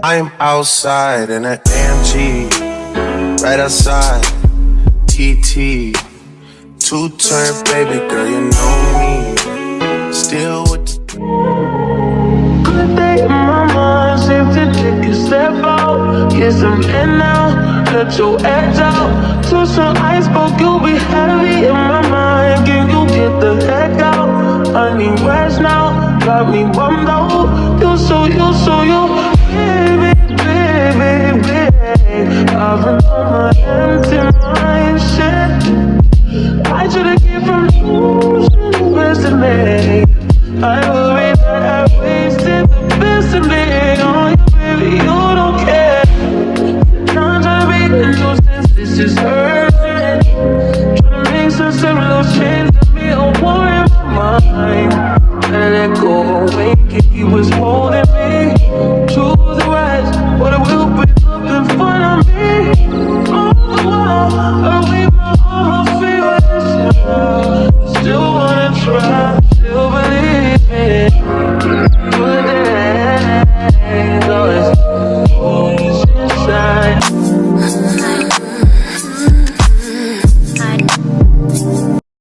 I'm outside in an AMG, right outside, TT. Two-turn baby girl, you know me. Still with the good day in my mind, seem to take a step out. Get some air now, let your edge out. To some iceberg, you'll be heavy in my